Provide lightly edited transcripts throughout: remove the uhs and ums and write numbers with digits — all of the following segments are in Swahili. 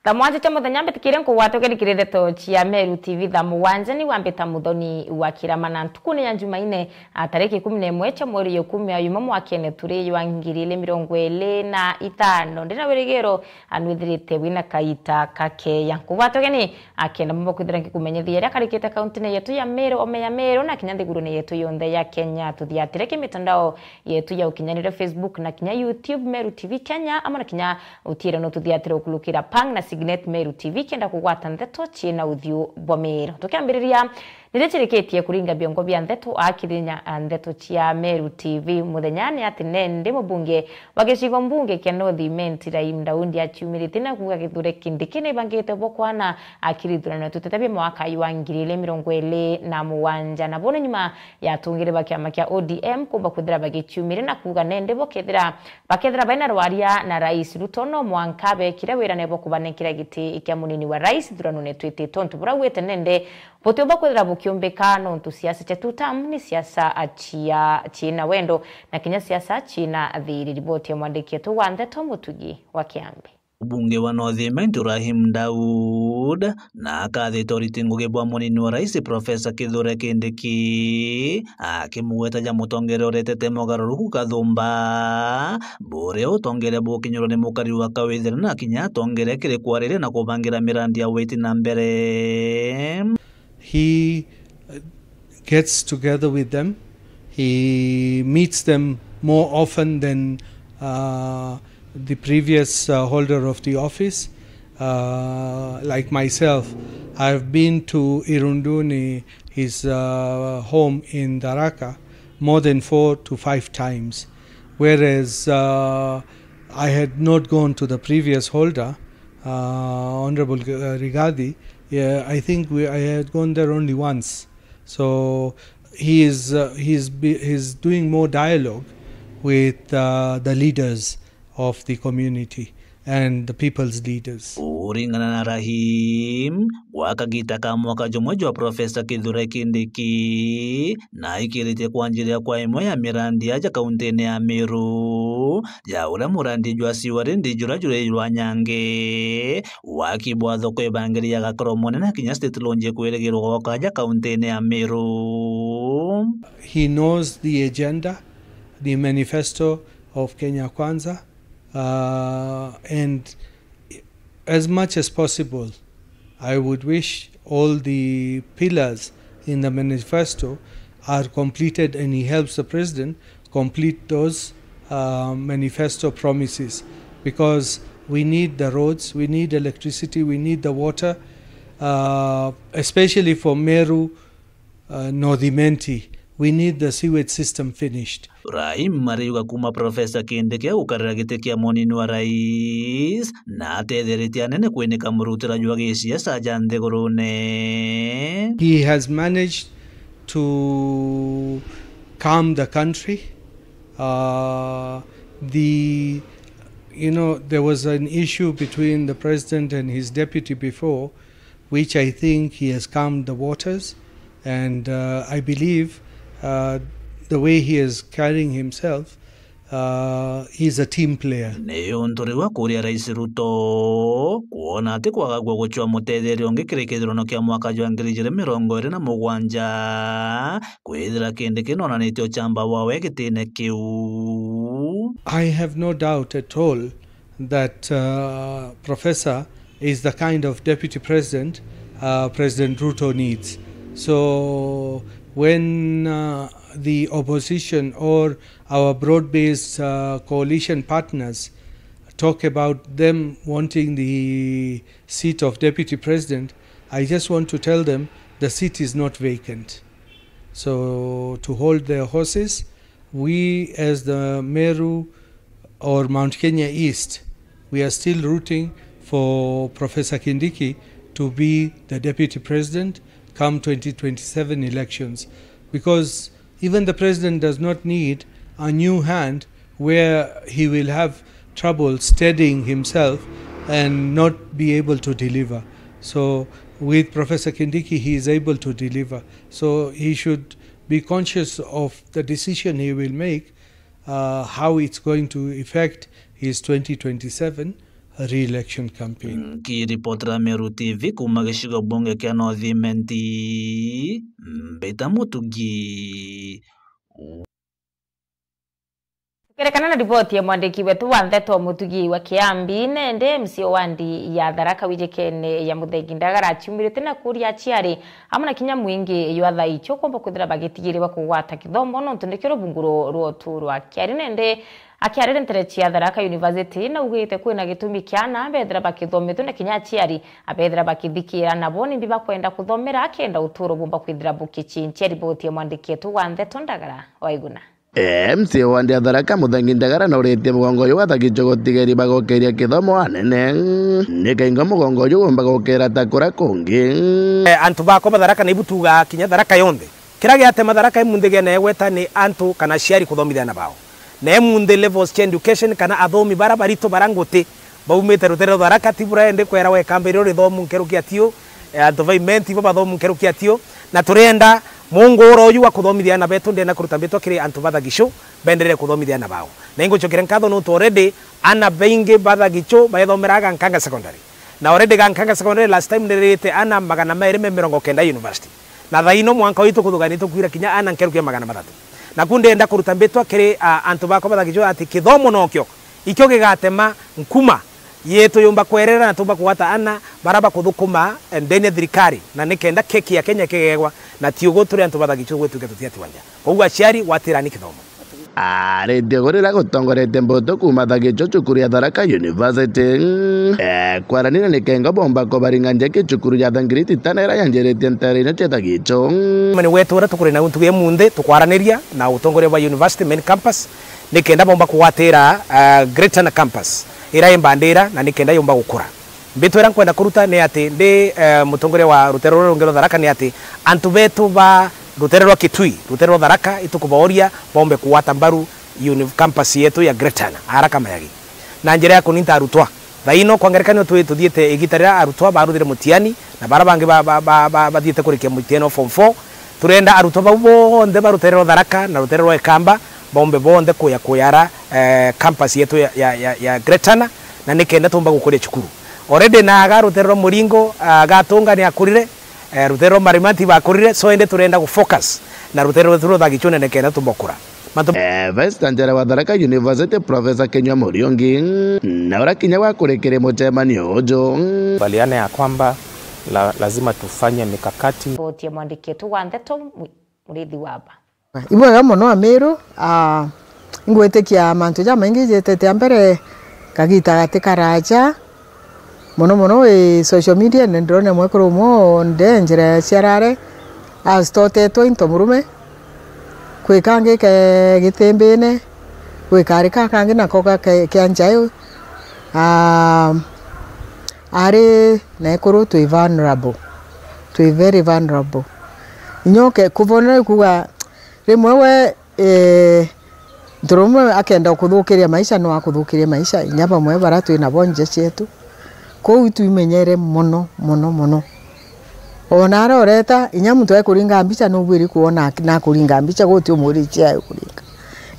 Thamwanje cha muthenya mbitikire nkuwatå gerikire ndeto cia Meru TV thamwanje ni wambita muthoni wa kiramana ntukuni ya Jumaine tariki 11 cha mweri wa 10 yuma mwakene turi wa 2025 ndina wirigiro anwithirite wina kaita kake ya nkuwatå geni akenda mbo kwithira ngikumenyithia ria karikite kaunti yetu ya Meru omeya Meru na kinya nthiguru yetu yonthe ya Kenya tuthiatire kimitandao yetu ya ukinyanire Facebook na kinya YouTube Meru TV Kenya ama na kinya utire no tuthiatire ukulukira pang na Signet Meru TV kenda kugwata ndeto china uthio bwa Meru tukiambiriria nirechirikitie kuringa biongo bya ndeto akirinya ndeto cia Meru TV muthenyani ati nende mubunge wagicigo mbunge kia North Mentira imdaundi ya chumirite na kuga githure Kindiki ni bangite bokwana akirithurana tutetabye mwaka wa 2027 na bono nyuma ya tungire bakiama kia ODM kumba kuthira bagichumire na kuga nende bokethira baina rwaria na Rais Ruto no mwankabe kira wira nebo kubanekira giti ikia munini wa rais thurano ne twite tontu burawete nende potyo bakwethira bukiumbikano ntu siasa chetu tamu ni siasa achia china wendo na kinya siasa china thiri riboti ya mwandiki yetu wa ndeto Mutugi wa Kiambi. Ubunge wa North Mentira Ibrahim Daud na akathite uritinguge bwa munini wa rais Profesa Kithure Kindiki akimuweta ja mutongere uretete mogaruruku kathumba bure utongere bukinyuro ni mukari wa kawithira na kinya tongere kire kwarire na kubangira mirandi ya weti na mbere. He gets together with them. He meets them more often than the previous holder of the office. Like myself, I've been to Irunduni, his home in Tharaka, more than 4 to 5 times. Whereas I had not gone to the previous holder, Honorable Rigathi. Yeah, I think I had gone there only once. So he's doing more dialogue with the leaders of the community and the people's leaders. Uringana na Rahim wakagita kama wakajumweji wa Profesa Kithure Kindiki na ikirite kwanjiria kwa imo ya mirandi ya kauntini ya Meru ya ura murandi jwa siwarendi jurajure yulwa nyange wakibwazo kwe bangiri ya gakoromone na kinya state lonje kweregero wakaja kauntini ya Meru. He knows the agenda, the manifesto of Kenya Kwanza, and as much as possible I would wish all the pillars in the manifesto are completed, and he helps the president complete those manifesto promises, because we need the roads, we need electricity, we need the water, especially for Meru, North Menti. We need the sewage system finished. Rahim mariuga kuma Profesa Kindiki ukarira gite kia munini wa rais na atetheritie anene kwinika murutira jwa giciaca ja nthigurune. He has managed to calm the country. There was an issue between the president and his deputy before, which I think he has calmed the waters, and I believe the way he is carrying himself, he's a team player. Neyontoriwa kuria Rais Ruto kuona ati kwagagwa guchwa mutetheri onge kirekethirano kia mwaka jwa 2027 kwithira Kindiki nonanitio chamba wawe gitine kiu. I have no doubt at all that Professor is the kind of deputy president President Ruto needs. So when the opposition or our broad-based coalition partners talk about them wanting the seat of deputy president, I just want to tell them the seat is not vacant. So to hold their horses, we as the Meru or Mount Kenya East, we are still rooting for Professor Kindiki to be the deputy president come 2027 elections, because even the president does not need a new hand where he will have trouble steadying himself and not be able to deliver. So with Professor Kindiki, he is able to deliver. So he should be conscious of the decision he will make, how it's going to affect his 2027 re-election campaign. Kiripotera Meru TV kuma gĩcigo bunge kĩa North Imenti, Mbita Mutugi. Kerekana na ripoti ya mwandiki wetu wa Ntheto Mutugi wa Kiambi nende msio wandi ya Tharaka wijekene ya Muthengi Ndagara aciumirite na kuria aciari amuna kinya mwingi yo athaicho komba kwithira bagitigiriwa kugwata kithomo no ntundikiro bunguro rwotu rwa kiari nende akiarire nterechi ya Tharaka University na ugite kwina gitumi kiana bethira bakithomitwe na kinya aciari abethira bakithikira nabo nimbi bakwenda kuthomera akenda uturo bumba kwithira bukichinchi ripoti ya mwandiki wetu wa Ntheto Ndagara waiguna. MC wandi ya Tharaka Muthengi Ndagara na uritie mugongo uyu wathakicho gutigeri bagokeria kithomo anene nikainga mugongo uyu gomba gukera takura kungi antu bako Tharaka na ibutuga kinya Tharaka yonthe kira giatema Tharaka imunde na egweta ni antu kana ciari kuthomithana bao na emunde levels cha education kana athomi bara barito barangote baumite rutere Tharaka tibura ende kwera we kambere ri thomu nkeru kiatio antu vaimenti baba thomu nkeru kiatio na turenda Mungoro uyu wa kuthomithia betu ndena kuruta betu kiri antu bathagicho benderere kuthomithia na bao na ingo chokere nkatho no to already ana beinge bathagicho baithomeraga Nkanga secondary na already Nkanga secondary last time nderete ana magana mere 90 university na thaino mwanka witu kuthuganito kwira kinya ana nkerukia magana mathatu na kunde enda kuruta betu kiri antu bako bathagicho ati kithomo nokyo ikyo gigatema nkuma yetu yumba kwerera na tumba kuwata ana baraba kuthukuma ndene thirikari na nikenda keki ya Kenya kegegwa na tiugo turi antu bathagicho gwetu getutiati wanja koguo aciari watirani kithomo arĩtie gũrĩra gũtongorete mboto kuma thagicho cukuru ya Tharaka University kwaranĩra nĩ kengo bomba kobaringanja gĩcukuru ya Thangiriti tanera yanjĩrĩtie ntarĩno cia thagicho mani wetu ora tukuri na untu emunde tukwaranĩria na utongoria wa university main campus nikenda bomba kuwatira Greater campus ira imbandira na nikenda yomba gukura mbitu era kwenda kuruta ni ati ndi mutongoria wa rutero rungero Tharaka ni ati antu betu ba rutero rwa Kitui rutero Tharaka itukubaoria bombe kuwata mbaru campus yetu ya Greater haraka mayagi na njira ya kuninta arutwa thaino kwangerekano tuthiete igitarira arutwa baruthire mutiani na barabange bathiete kurikia mutiano form 4 turenda arutwa bonthe barutero Tharaka na rutero rwa Kamba bombe bonthe kuyara campus yetu ya Greater na nikenda tumba gukuria cukuru already na garutero muringo gatunga ni akurire rutero marimanti bakurire so ende turenda gufocus na rutero thuro thagichone nekenda tumbokura Vice Chancellor wa Tharaka University Professor Kenywa Muriongi na ora kinya wa kurekere mutemanio ujo baliana ya kwamba lazima tufanye mikakati ripoti ya mwandiki wetu wa Ntheto Murithi Waba ibwega muno Amiru ingwetekia mantu ja maingi jetete ambere kagita gatikaraja muno social media ndrone mwekoro mo ndenjere ciarare astotetwo into murume kwikange ke gitembene kwikari kakange nako kyanjayo are nekoro to vulnerable to very vulnerable inyoke kuvona kuwa rimwe ndromo akenda kuthukiria maisha no akuthukiria maisha inyaba mwe baratu ina bonje cietu ko itu imenyere muno ona aroreta inya muntu ekuringa mbica no bwiri kuona na kuringa mbica goti umuri cia kuringa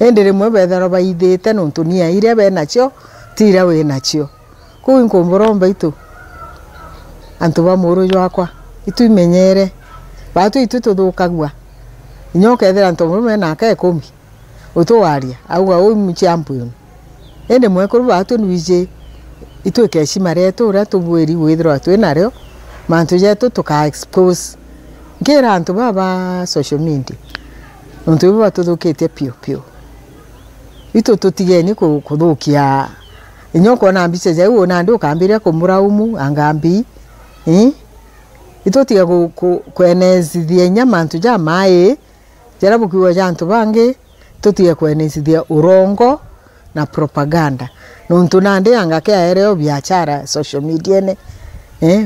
endere mwe betharo baithite no ntunia ire be nacio tira we nacio ko inkomboromba itu antu ba muru yakwa itu imenyere batu itu tuthukagwa inyoka ethera ntomurume na ka 10 utuwaria auga o mchampion ende mwekuru batu nwije itu keshima reto ura tubweri withro atu nario mantu jetu tuka expose ngera antu baba social media ntu baba tuthukite pio itu tutigeni kuthukia inyoko na mbice je uona ndu kambiria kumuraumu angambi itu tiga kwenezithia nyama antu ja mai jarabu kiwa jantu bangi tutia kwenezithia urongo na propaganda nuntu nande angake aereo biashara social media ne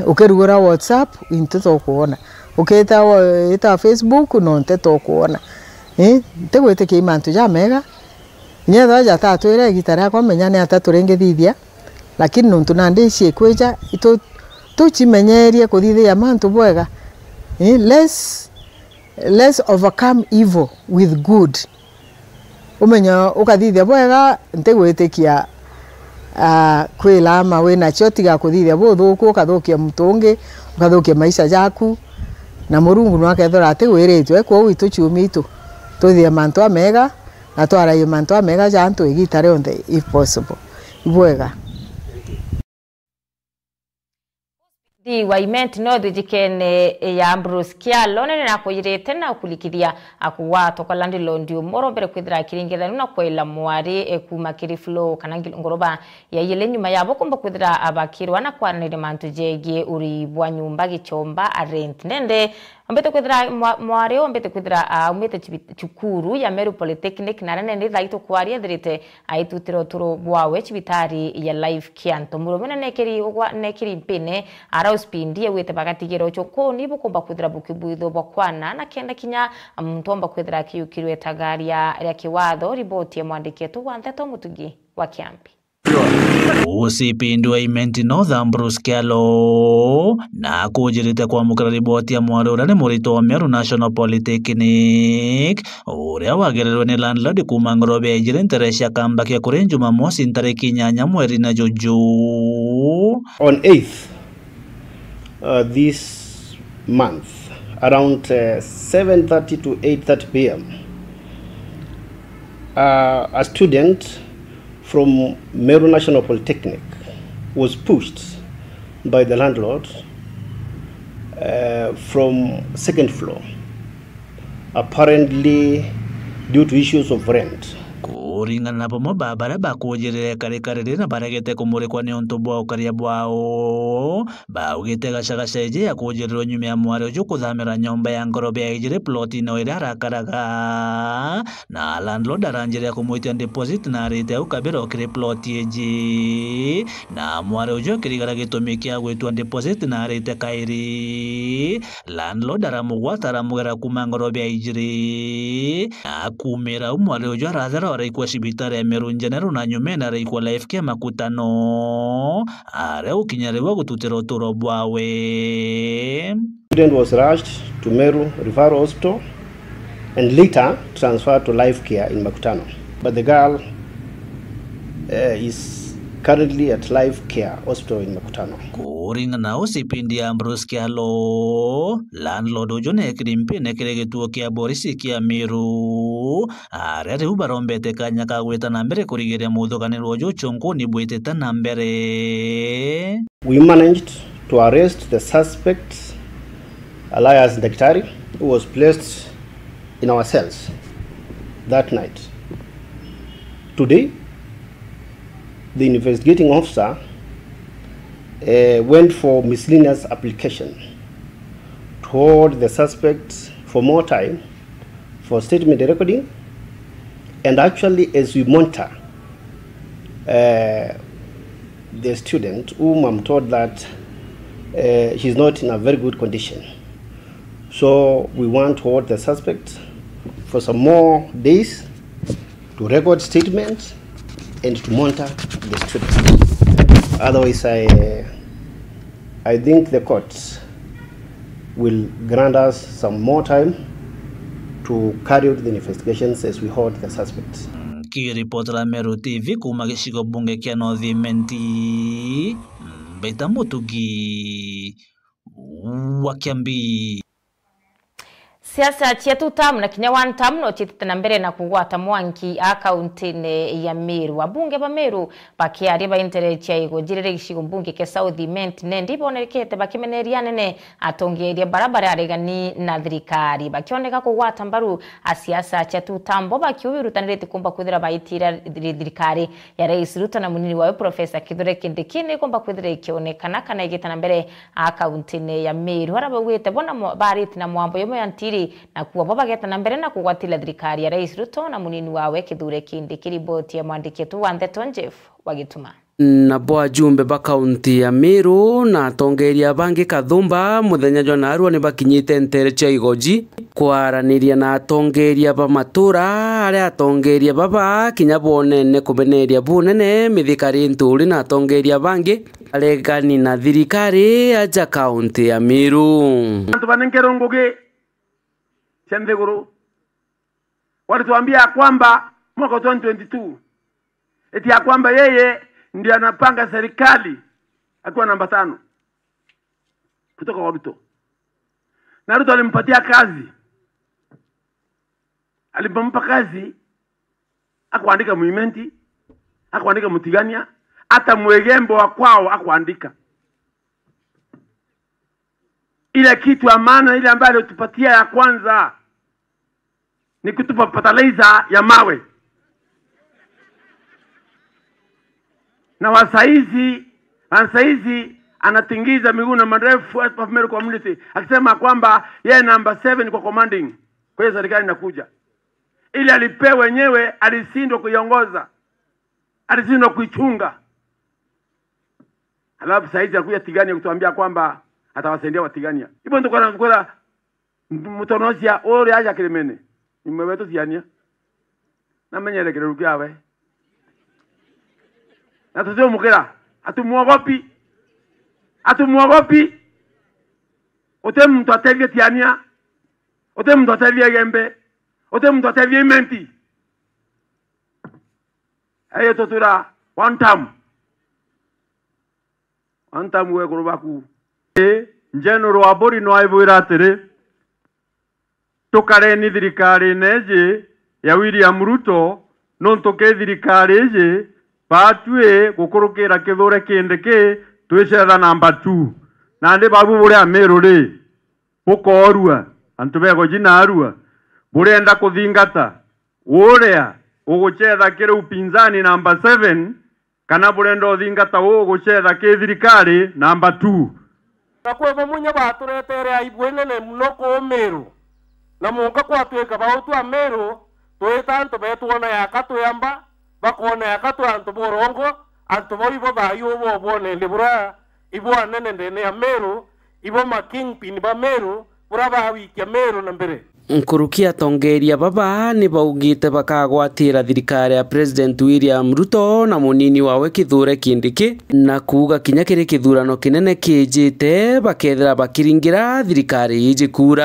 ukerugura WhatsApp into tokuona uketa Facebook no nte tokuona tegwete ke imantu ja mega nyetha ja tatu ire gitara kwa menyane ataturengethithia lakini nuntu nande cie kweja ito tuchimenyerie kuthithia mantu bwega let's overcome evil with good umenya ukathithia bwega ntegwetekia kwila ama we nacio tiga kuthithia buthuku ukathukia mutungi ukathukia maisha jaku na Murungu no akethora ati wiritwe kwa witu chumitu tuthie mantu amega na twaraie mantu amega jantu igitare onde if possible ibwega di waiment no dijikene ya Bruce Kialo nene na kuyirete na kulikithia akuwato kalandi londi umoro mbere kwithira kiringitha na kwela mwari kumakiri flow kana ngoroba ya yele nyuma yabo kumba kwithira abakirwa na kwanire mantu jegie uri bwa nyumba gichomba arent nende ambete kwithira mwari ambete kwithira umete chukuru ya Meru Polytechnic na nene thaito kwaria thirite aitutiro turo bwawe chibitari ya life kianto murumene nekiri mpine ara uspindi wete bagatigero choko nibo komba kwithira bukibuitho bwakwana na kenda kinya mtomba kwithira kiyukirwe tagaria ya kiwatho riboti ya mwandiketu wa Ntheto Mutugi wa Kiambi Usipindi wa imenti Northern Bruce Kialo na kujirite kwa mukara riboti ya mwari urane murito wa Meru National Polytechnic uria wagererwe ni landlord kuma ngorobe ya ijire nteresha kamba kia kure Jumamosi ntariki 8 mweri na Juju. On 8th this month around 7:30 to 8:30 p.m. A student from Meru National Polytechnic was pushed by the landlord from second floor, apparently due to issues of rent. Kuringana na pomo babara bakujire kare na baragete kumurikwa ni onto bwa ukaria bwao baugite gashagasha ije ya kujiriro nyuma ya mwari uju kuthamira nyomba ya ngorobe ya ijire plot ino ira arakaraga na landlord aranjire kumuitia deposit na rite ukabira okire plot iji na mwari uju kirigara gitumi kia gwitwa deposit na rite kairi landlord aramugwata aramugera kuma ngorobe ya ijire akumira mwari uju arazara araikwa shibitare ya Meru Njeneru na nyumena araikwa life kia makutano are ukinyarewa gututira uturo bwawe. Student was rushed to Meru Referral Hospital and later transferred to life care in Makutano, but the girl is currently at life care hospital in Makutano. Kuringa na usipindi ya Bruce Kialo landlord ujo nekirimpi nekiregetuo kia borisi kia Meru arere ubarombete kanya kagweta na mbere kurigeria muthokaniro ujo chonko ni bweteta na mbere. We managed to arrest the suspect alias Daktari, who was placed in our cells that night. Today the investigating officer went for miscellaneous application, told the suspect for more time for statement recording, and actually as we monitor the student, whom I'm told that she's not in a very good condition. So we want to hold the suspect for some more days to record statements and to monitor the student. Otherwise, I think the courts will grant us some more time to carry out the investigations as we hold the suspects. Kiripotera Meru TV kuma gishigo bunge kia Northimenti Beta Mutugi wa Kiambi. Siasa chetu tamu na kinya one tamu no chitita na mbere na kugwata mwanki akaunti ya Meru. Abunge ba Meru bakiari ba intere chia igo jirere gishigo mbunge ke Southiment nendi bonekete bakimeneriane ne atongeria barabara aregani na thirikari bakioneka kugwata mbaru asiasa chetu tambo bakiubirutanirete kumba kwithira baitira thirikari ya Rais Ruto na munini wawe Professor Kithure Kindiki ne kumba kwithira ikionekana kana igita na mbere akaunti ya Meru harabawete bona bariti na mwambo yomo yantiri na kuwa baba geta na mbere na kugwatila thirikari ya Rais Ruto na munini wawe Kithure Kindiki. Riboti ya mwandiketu wa Ntheto Jeff Wagituma. Na bwa jumbe ba kaunti ya Meru na tongeria bangi Kathumba muthenya jona arua ni bakinyite ntere cia igoji kwaraniria na tongeria ba matura aria tongeria baba kinya bonene kumeneria bunene mithikari nturi na tongeria bangi aregani na thirikari aja kaunti ya Meru. Antu banengero ngoge Sendeguru walituambia kwamba mwaka 2022 eti ya kwamba yeye ndiye anapanga serikali akiwa namba 5 kutoka kwa Ruto. Na Ruto alimpatia kazi. Alipompa kazi akuandika Muimenti, akuandika Mutigania, hata Mwegembo wa kwao akuandika. Ile kitu amana ile ambayo alitupatia ya kwanza ni kutupa fertilizer ya mawe. Na wasaizi anatingiza miguu na marefu of Meru community akisema kwamba yeye namba 7 kwa commanding. Kwa hiyo serikali inakuja. Ili alipewa wenyewe alishindwa kuiongoza. Alishindwa kuichunga. Alafu saizi anakuja Tigania kutuambia kwamba atawasaidia Watigania. Ipo ndo kwa mutonosia ore aja Kilimene. Nimewetu Tiania. Na menyere kirukia awe. Na tuzio mukira atumuogopi. Atumuogopi. Ote mtu atevye Tiania. Ote mtu atevye Gembe. Ote mtu atevye Menti. Ayo totura one time we kurubaku. Njenuru wabori no aibwira atiri tukareni thirikari neje ya William Ruto no ntuke thirikari eje batue gukurukira kithure kindiki twicetha namba 2 na ndi babu buria Meru ri bukorua antu bego jina arua burenda kuthingata uria ugucetha kiri upinzani namba 7 kana burenda uthingata ugucetha ki thirikari namba 2 Nakwe bamunya baturetere aibwene ne mnoko Meru na munga kwa tweka bautu a Meru toetanto betuona yakatu yamba bakona yakatu anto borongo anto boibo bayo bo bone libura ibo anene ndene ya Meru ibo makingpin ba Meru pura ba wiki ya Meru na mbere Nkurukia tongeria baba ni baugite bakagwatira thirikari ya President William Ruto na munini wawe Kithure Kindiki na kuga kinya kiri kithurano kinene kijite bakethera bakiringira thirikari iji kura.